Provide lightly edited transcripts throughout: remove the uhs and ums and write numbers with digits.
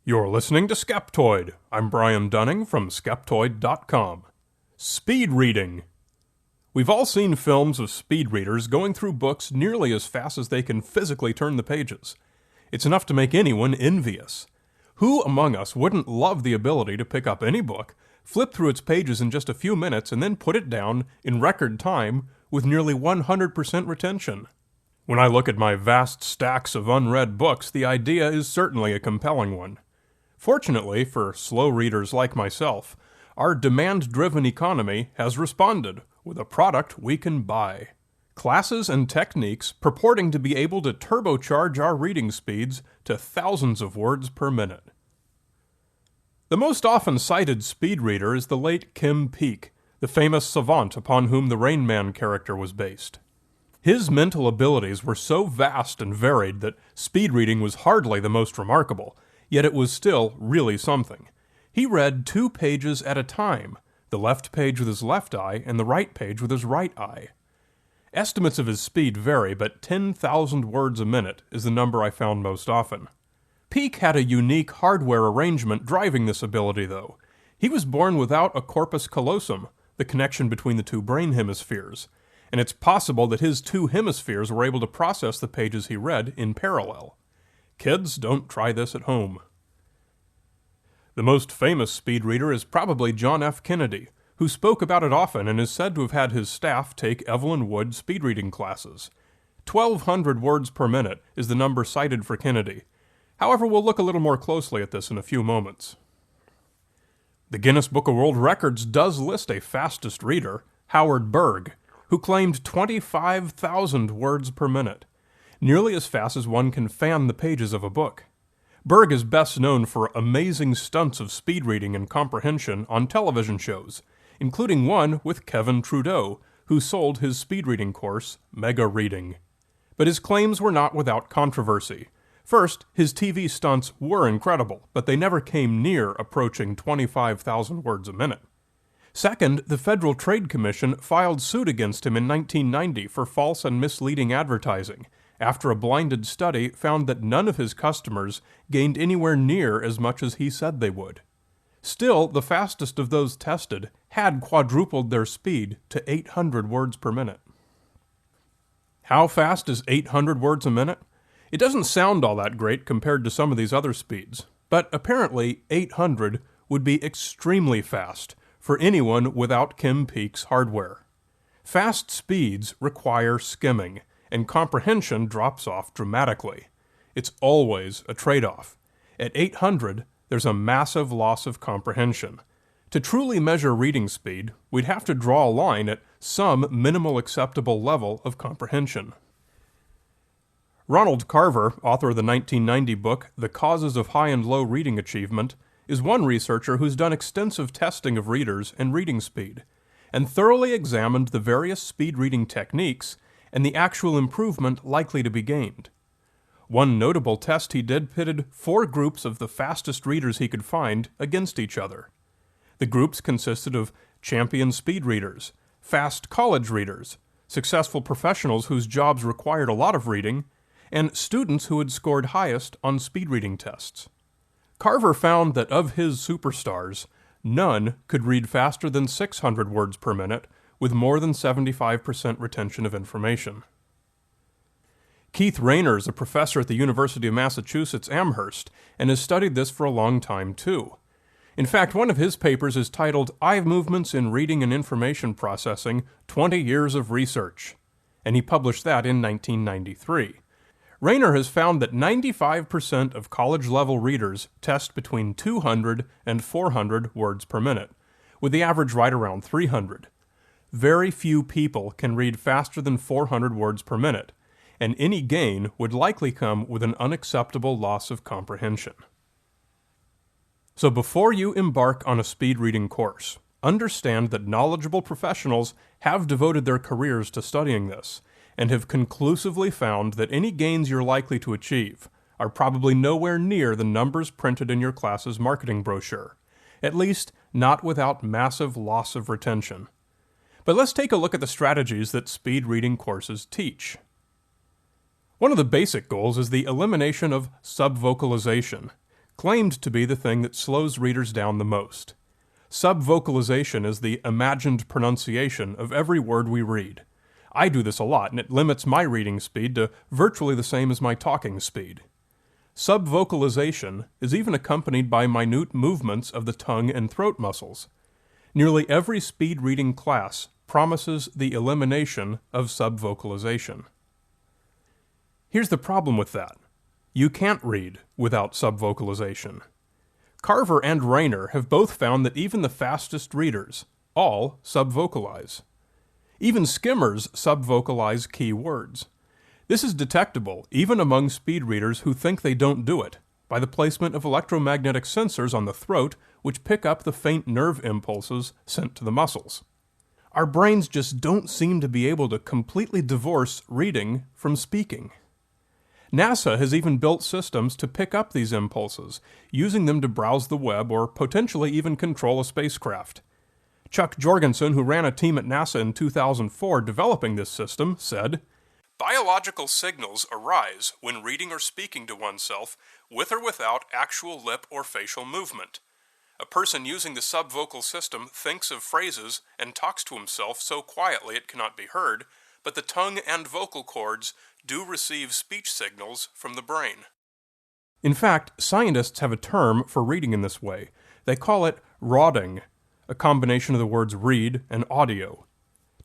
You're listening to Skeptoid. I'm Brian Dunning from Skeptoid.com. Speed reading. We've all seen films of speed readers going through books nearly as fast as they can physically turn the pages. It's enough to make anyone envious. Who among us wouldn't love the ability to pick up any book, flip through its pages in just a few minutes, and then put it down in record time with nearly 100% retention? When I look at my vast stacks of unread books, the idea is certainly a compelling one. Fortunately, for slow readers like myself, our demand-driven economy has responded with a product we can buy. Classes and techniques purporting to be able to turbocharge our reading speeds to thousands of words per minute. The most often cited speed reader is the late Kim Peek, the famous savant upon whom the Rain Man character was based. His mental abilities were so vast and varied that speed reading was hardly the most remarkable, yet it was still really something. He read 2 pages at a time, the left page with his left eye and the right page with his right eye. Estimates of his speed vary, but 10,000 words a minute is the number I found most often. Peek had a unique hardware arrangement driving this ability, though. He was born without a corpus callosum, the connection between the 2 brain hemispheres, and it's possible that his 2 hemispheres were able to process the pages he read in parallel. Kids, don't try this at home. The most famous speed reader is probably John F. Kennedy, who spoke about it often and is said to have had his staff take Evelyn Wood speed reading classes. 1,200 words per minute is the number cited for Kennedy. However, we'll look a little more closely at this in a few moments. The Guinness Book of World Records does list a fastest reader, Howard Berg, who claimed 25,000 words per minute, nearly as fast as one can fan the pages of a book. Berg is best known for amazing stunts of speed reading and comprehension on television shows, including one with Kevin Trudeau, who sold his speed reading course, Mega Reading. But his claims were not without controversy. First, his TV stunts were incredible, but they never came near approaching 25,000 words a minute. Second, the Federal Trade Commission filed suit against him in 1990 for false and misleading advertising, after a blinded study found that none of his customers gained anywhere near as much as he said they would. Still, the fastest of those tested had quadrupled their speed to 800 words per minute. How fast is 800 words a minute? It doesn't sound all that great compared to some of these other speeds, but apparently 800 would be extremely fast for anyone without Kim Peek's hardware. Fast speeds require skimming, and comprehension drops off dramatically. It's always a trade-off. At 800, there's a massive loss of comprehension. To truly measure reading speed, we'd have to draw a line at some minimal acceptable level of comprehension. Ronald Carver, author of the 1990 book The Causes of High and Low Reading Achievement, is one researcher who's done extensive testing of readers and reading speed, and thoroughly examined the various speed reading techniques and the actual improvement likely to be gained. One notable test he did pitted 4 groups of the fastest readers he could find against each other. The groups consisted of champion speed readers, fast college readers, successful professionals whose jobs required a lot of reading, and students who had scored highest on speed reading tests. Carver found that of his superstars, none could read faster than 600 words per minute with more than 75% retention of information. Keith Rayner is a professor at the University of Massachusetts Amherst and has studied this for a long time too. In fact, one of his papers is titled Eye Movements in Reading and Information Processing, 20 Years of Research, and he published that in 1993. Rayner has found that 95% of college-level readers test between 200 and 400 words per minute, with the average right around 300. Very few people can read faster than 400 words per minute, and any gain would likely come with an unacceptable loss of comprehension. So before you embark on a speed reading course, understand that knowledgeable professionals have devoted their careers to studying this, and have conclusively found that any gains you're likely to achieve are probably nowhere near the numbers printed in your class's marketing brochure, at least not without massive loss of retention. But let's take a look at the strategies that speed reading courses teach. One of the basic goals is the elimination of subvocalization. claimed to be the thing that slows readers down the most. Subvocalization is the imagined pronunciation of every word we read. I do this a lot, and it limits my reading speed to virtually the same as my talking speed. Subvocalization is even accompanied by minute movements of the tongue and throat muscles. Nearly every speed reading class promises the elimination of subvocalization. Here's the problem with that. You can't read without subvocalization. Carver and Rayner have both found that even the fastest readers all subvocalize. Even skimmers subvocalize key words. This is detectable even among speed readers who think they don't do it, by the placement of electromagnetic sensors on the throat which pick up the faint nerve impulses sent to the muscles. Our brains just don't seem to be able to completely divorce reading from speaking. NASA has even built systems to pick up these impulses, using them to browse the web or potentially even control a spacecraft. Chuck Jorgensen, who ran a team at NASA in 2004 developing this system, said, "Biological signals arise when reading or speaking to oneself with or without actual lip or facial movement. A person using the subvocal system thinks of phrases and talks to himself so quietly it cannot be heard, but the tongue and vocal cords do receive speech signals from the brain." In fact, scientists have a term for reading in this way. They call it rodding, a combination of the words read and audio.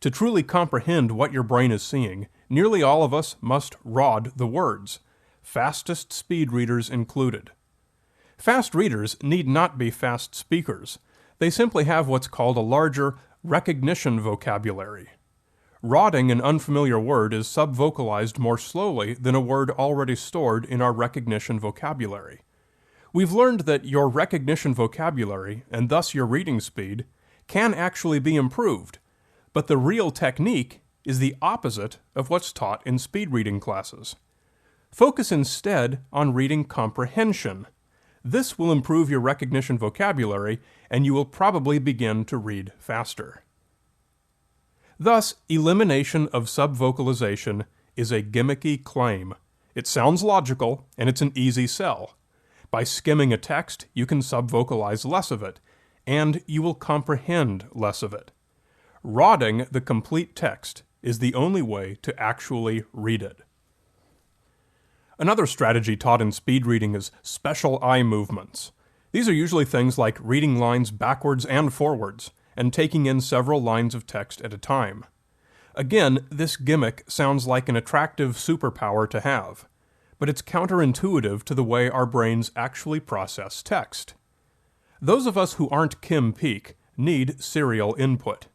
To truly comprehend what your brain is seeing, nearly all of us must rod the words, fastest speed readers included. Fast readers need not be fast speakers. They simply have what's called a larger recognition vocabulary. Rodding an unfamiliar word is subvocalized more slowly than a word already stored in our recognition vocabulary. We've learned that your recognition vocabulary, and thus your reading speed, can actually be improved, but the real technique is the opposite of what's taught in speed reading classes. Focus instead on reading comprehension. This will improve your recognition vocabulary, and you will probably begin to read faster. Thus, elimination of subvocalization is a gimmicky claim. It sounds logical, and it's an easy sell. By skimming a text, you can subvocalize less of it, and you will comprehend less of it. Rodding the complete text is the only way to actually read it. Another strategy taught in speed reading is special eye movements. These are usually things like reading lines backwards and forwards, and taking in several lines of text at a time. Again, this gimmick sounds like an attractive superpower to have, but it's counterintuitive to the way our brains actually process text. Those of us who aren't Kim Peek need serial input.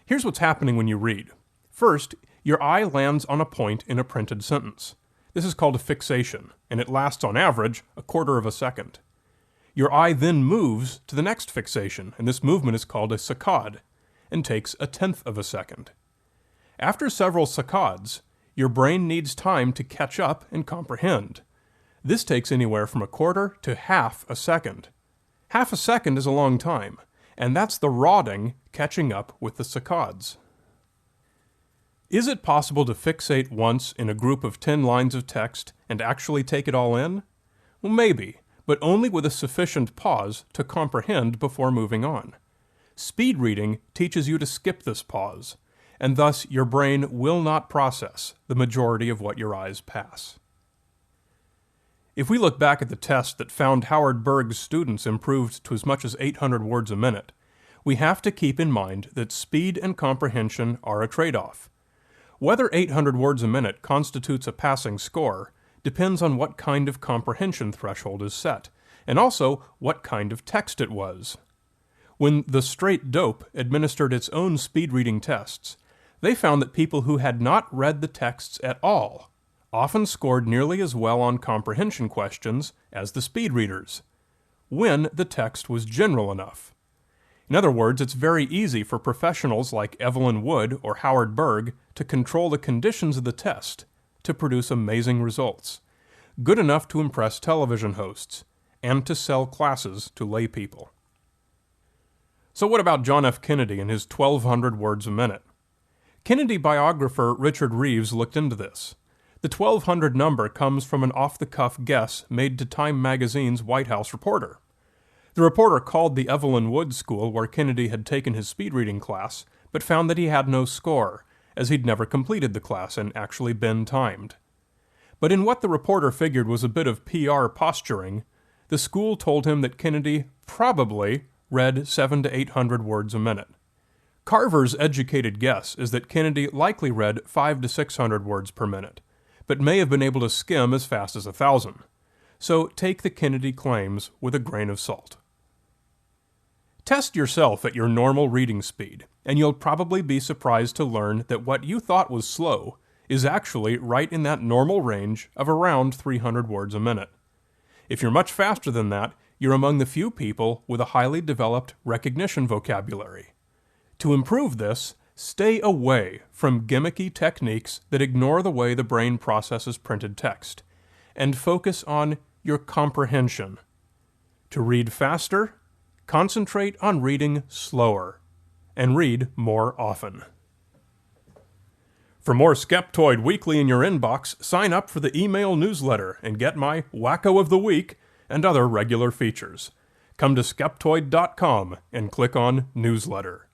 Here's what's happening when you read. First, your eye lands on a point in a printed sentence. This is called a fixation, and it lasts on average a quarter of a second. Your eye then moves to the next fixation, and this movement is called a saccade, and takes a tenth of a second. After several saccades, your brain needs time to catch up and comprehend. This takes anywhere from a quarter to half a second. Half a second is a long time, and that's the rodding catching up with the saccades. Is it possible to fixate once in a group of 10 lines of text and actually take it all in? Well, maybe, but only with a sufficient pause to comprehend before moving on. Speed reading teaches you to skip this pause, and thus your brain will not process the majority of what your eyes pass. If we look back at the test that found Howard Berg's students improved to as much as 800 words a minute, we have to keep in mind that speed and comprehension are a trade-off. Whether 800 words a minute constitutes a passing score depends on what kind of comprehension threshold is set, and also what kind of text it was. When The Straight Dope administered its own speed reading tests, they found that people who had not read the texts at all often scored nearly as well on comprehension questions as the speed readers, when the text was general enough. In other words, it's very easy for professionals like Evelyn Wood or Howard Berg to control the conditions of the test to produce amazing results, good enough to impress television hosts, and to sell classes to lay people. So what about John F. Kennedy and his 1,200 words a minute? Kennedy biographer Richard Reeves looked into this. The 1200 number comes from an off-the-cuff guess made to Time magazine's White House reporter. The reporter called the Evelyn Wood School where Kennedy had taken his speed reading class, but found that he had no score, as he'd never completed the class and actually been timed. But in what the reporter figured was a bit of PR posturing, the school told him that Kennedy probably read 700 to 800 words a minute. Carver's educated guess is that Kennedy likely read 500 to 600 words per minute, but may have been able to skim as fast as 1,000. So take the Kennedy claims with a grain of salt. Test yourself at your normal reading speed, and you'll probably be surprised to learn that what you thought was slow is actually right in that normal range of around 300 words a minute. If you're much faster than that, you're among the few people with a highly developed recognition vocabulary. To improve this, stay away from gimmicky techniques that ignore the way the brain processes printed text, and focus on your comprehension. To read faster, concentrate on reading slower, and read more often. For more Skeptoid Weekly in your inbox, sign up for the email newsletter and get my Wacko of the Week and other regular features. Come to Skeptoid.com and click on Newsletter.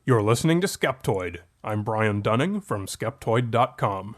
You're listening to Skeptoid. I'm Brian Dunning from Skeptoid.com.